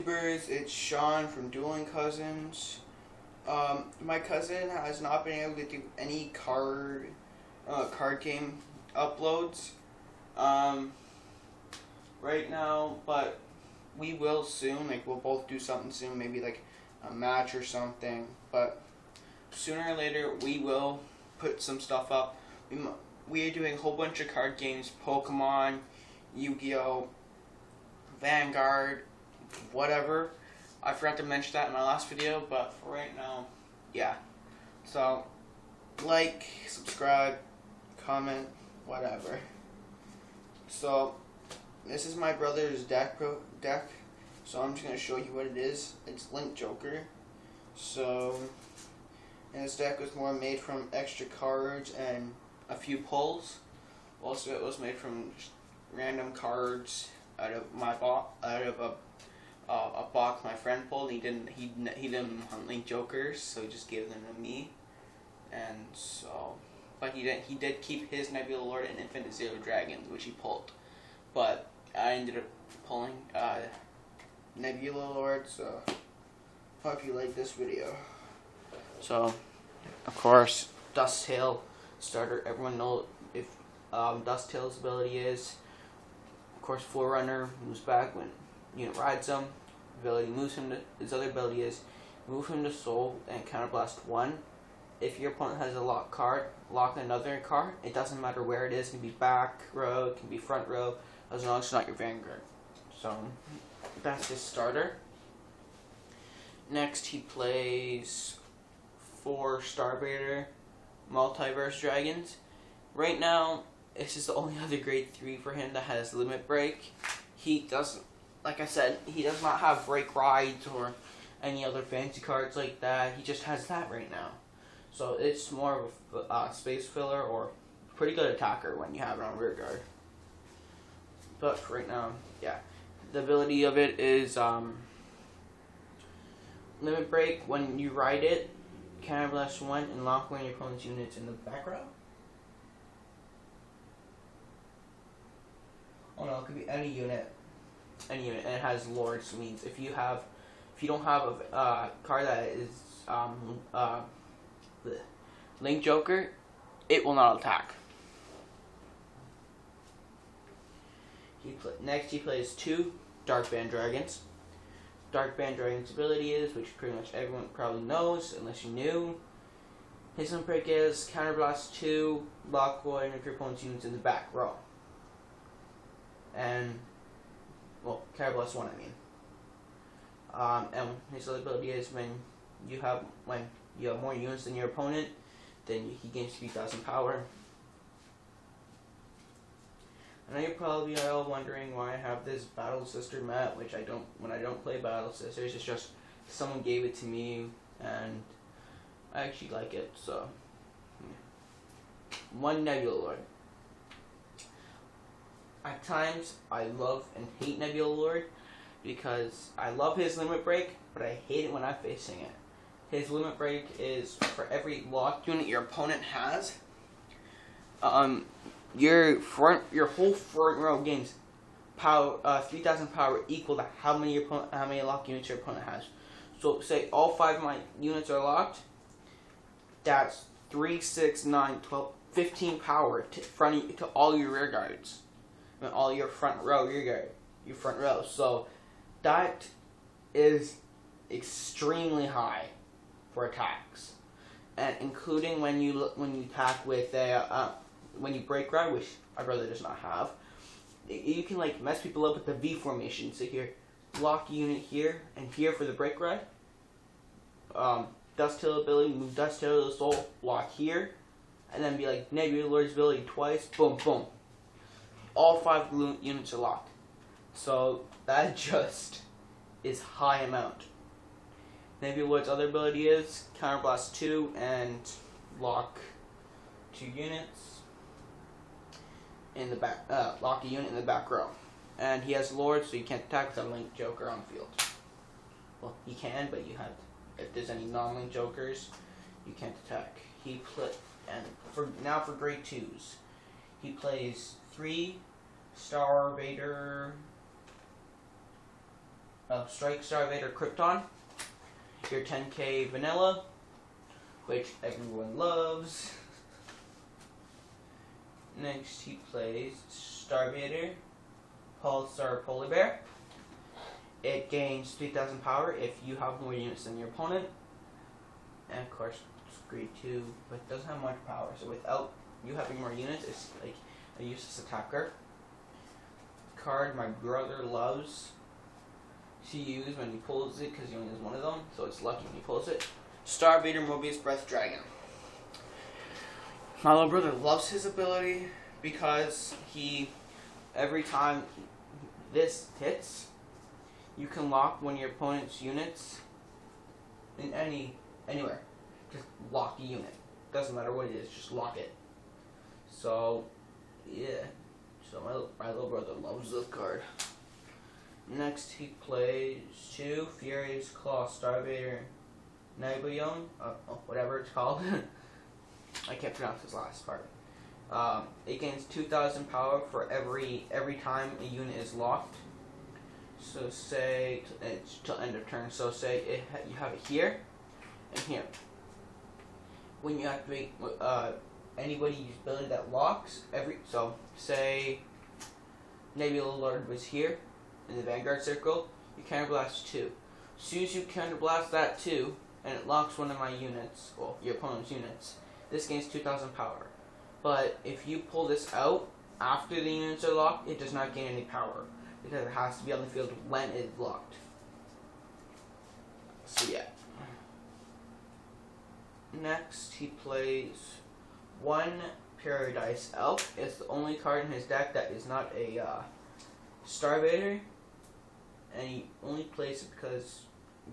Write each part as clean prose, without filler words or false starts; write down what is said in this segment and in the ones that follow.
It's Sean from Dueling Cousins. My cousin has not been able to do any card game uploads right now, but we will soon. Like, we'll both do something soon, maybe like a match or something. But sooner or later, we will put some stuff up. We are doing a whole bunch of card games: Pokemon, Yu-Gi-Oh, Vanguard, whatever. I forgot to mention that in my last video, but for right now, yeah. So, like, subscribe, comment, whatever. So, this is my brother's deck, so I'm just going to show you what it is. It's Link Joker. So, and this deck was more made from extra cards and a few pulls. Also, it was made from random cards out of a box my friend pulled. He didn't hunt Link Jokers, so he just gave them to me. And so, but he did keep his Nebula Lord and Infinite Zero Dragons, which he pulled. But I ended up pulling Nebula Lord. So hope you like this video. So, of course, Dusttail starter. Everyone knows if Dusttail's ability is. Of course, Forerunner moves back when unit rides him. Ability moves him to, his other ability is move him to Soul and counterblast 1. If your opponent has a lock card, lock another card. It doesn't matter where it is. It can be back row, it can be front row, as long as it's not your Vanguard. So that's his starter. Next, he plays 4 Starbreeder Multiverse Dragons. Right now, this is the only other grade 3 for him that has Limit Break. He doesn't, like I said, he does not have Break Rides or any other fancy cards like that. He just has that right now. So it's more of a space filler or pretty good attacker when you have it on rear guard. But for right now, yeah. The ability of it is Limit Break. When you ride it, counterblast 1 and lock one of your opponent's units in the back row. Oh no, it could be any unit, and it has Lord. So means if you don't have a card that is Link Joker, it will not attack. Next, he plays 2 Dark Band Dragons. Dark Band Dragon's ability is, which pretty much everyone probably knows, unless you knew. His Limit Break is Counterblast 2, lock one of your opponent's units in the back row. And, well, Counterblast 1, I mean. And his other ability is when you have more units than your opponent, then he gains 3,000 power. I know you're probably all wondering why I have this Battle Sister mat, which I don't. When I don't play Battle Sisters, it's just someone gave it to me, and I actually like it. So, yeah. 1 Nebula Lord. At times, I love and hate Nebula Lord because I love his Limit Break, but I hate it when I'm facing it. His Limit Break is for every locked unit your opponent has. Your whole front row gains power, 3,000 power equal to how many lock units your opponent has. So say all 5 of my units are locked. That's 3, 6, 9, 12, 15 power to all your rear guards. And all your front row your front row. So that is extremely high for attacks, and including when you attack with when you break ride, which my brother does not have. You can like mess people up with the V formation. So here, lock unit here and here for the break ride. Dusttail ability, move Dusttail to the Soul, lock here, and then be like Nebula Lord's ability twice, boom, boom. All 5 units are locked. So that just is high amount. Nebula Lord's other ability is Counterblast 2 and lock 2 units in the back. Lock a unit in the back row. And he has Lord, so you can't attack with a Link Joker on the field. Well, he can, but if there's any non-Link Jokers, you can't attack. For grade 2s, he plays 3 Starbreeder Strike Star Vader Krypton, your 10k Vanilla, which everyone loves. Next he plays Star Vader Pulsar Polar Bear. It gains 3000 power if you have more units than your opponent. And of course, it's grade 2, but it doesn't have much power. So without you having more units, it's like a useless attacker. Card my brother loves to use when he pulls it because he only has one of them, so it's lucky when he pulls it. Star Vader Mobius Breath Dragon. My little brother loves his ability because every time this hits, you can lock one of your opponent's units in anywhere. Just lock a unit. Doesn't matter what it is, just lock it. So, yeah. So my little brother loves this card. Next he plays 2 Furious Claw Star Vader Naboyong, whatever it's called. I can't pronounce his last part. It gains 2000 power for every time a unit is locked. So say it's till end of turn. So say you have it here and here. When you activate anybody's ability that locks so say Nebula Lord was here in the Vanguard circle, you counterblast 2. As soon as you counterblast that 2 and it locks one of my units, well, your opponent's units, this gains 2000 power. But if you pull this out after the units are locked, it does not gain any power because it has to be on the field when it's locked. So yeah. Next he plays 1 Paradise Elf. It's the only card in his deck that is not a Star Vader, and he only plays it because,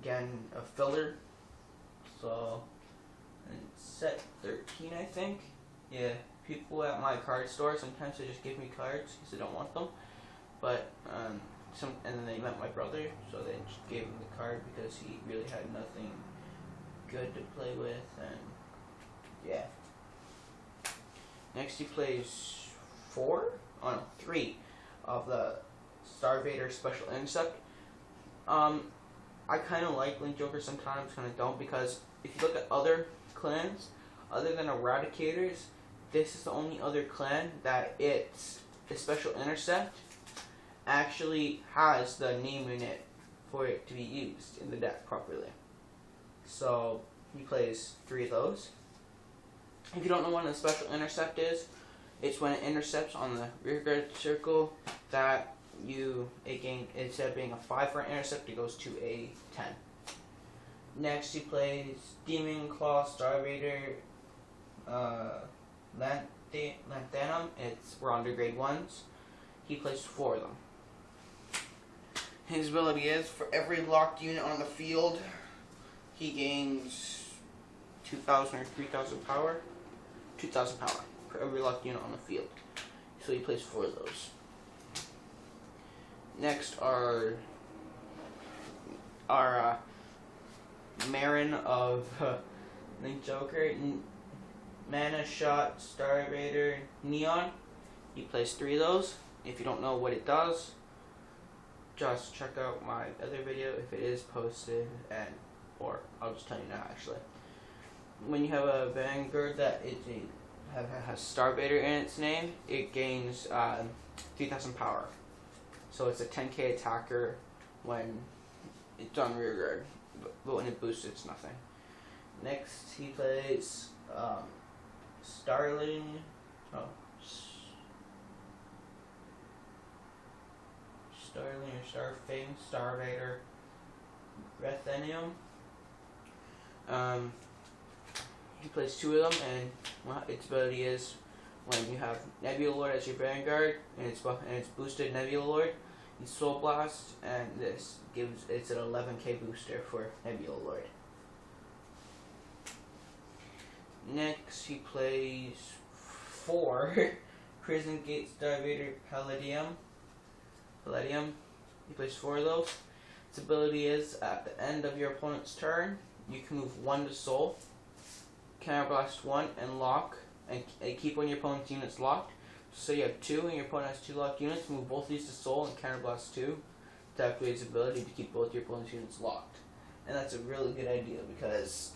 again, a filler. So, and set 13, I think. Yeah, people at my card store sometimes they just give me cards because they don't want them. But and then they met my brother, so they just gave him the card because he really had nothing good to play with, and yeah. Next he plays 3 of the Star Vader Special Intercept. I kind of like Link Joker sometimes, kind of don't, because if you look at other clans, other than Eradicators, this is the only other clan that its Special Intercept actually has the name in it for it to be used in the deck properly. So he plays 3 of those. If you don't know what a Special Intercept is, it's when it intercepts on the rearguard circle that instead of being a 5 for an intercept, it goes to a 10. Next he plays Demon Claw Star Vader Lanthanum. We're under grade 1s. He plays 4 of them. His ability is, for every locked unit on the field, he gains 2000 or 3000 power. 2000 power for every locked unit on the field. So he plays 4 of those. Next are Marin of Link Joker, Mana Shot Star Vader Neon. He plays 3 of those. If you don't know what it does, just check out my other video if it is posted, or I'll just tell you now actually. When you have a Vanguard that has Star Vader in its name, it gains 3000 power. So it's a 10k attacker when it's on rearguard, but when it boosts, it's nothing. Next, he plays Starling or Starfang, Star Vader Rethenium. He plays 2 of them, and its ability is when you have Nebula Lord as your Vanguard, and it's boosted Nebula Lord, you Soul Blast, and it's an 11k booster for Nebula Lord. Next, he plays 4 Prison Gate Star Vader Palladium. He plays 4 of those. Its ability is, at the end of your opponent's turn, you can move 1 to Soul, counterblast 1, and lock, and keep one of your opponent's units locked. So you have 2, and your opponent has 2 locked units. Move both these to Soul and counterblast 2. to activate his ability to keep both your opponent's units locked. And that's a really good idea because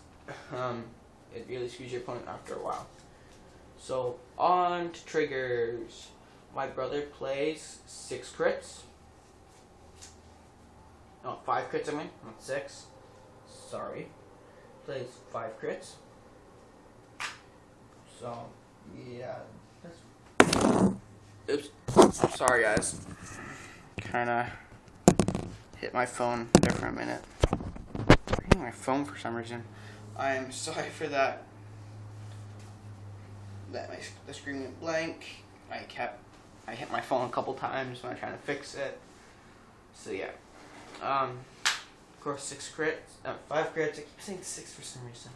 it really screws your opponent after a while. So, on to triggers. My brother plays 6 crits. No, 5 crits, I mean, not 6. Sorry. Plays 5 crits. So, yeah. Oops. Sorry, guys. Kinda hit my phone there for a minute. I'm hitting my phone for some reason. I'm sorry for that. The screen went blank. I hit my phone a couple times when I'm trying to fix it. So yeah. Of course 6 crits, 5 crits. I keep saying 6 for some reason.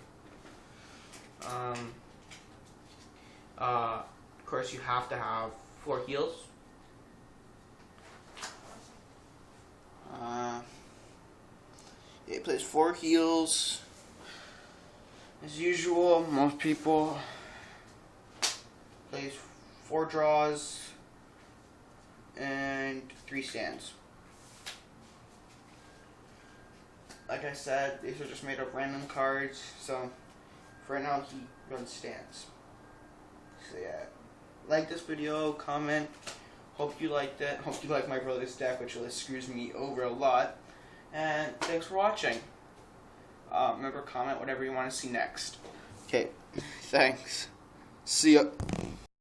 Of course you have to have 4 heals. Yeah, he plays 4 heals. As usual, most people plays 4 draws and 3 stands. Like I said, these are just made of random cards, so for right now he runs stands. So yeah, like this video, comment. Hope you liked it. Hope you like my brother's deck, which really screws me over a lot. And thanks for watching. Remember, comment whatever you want to see next. Okay, thanks. See ya.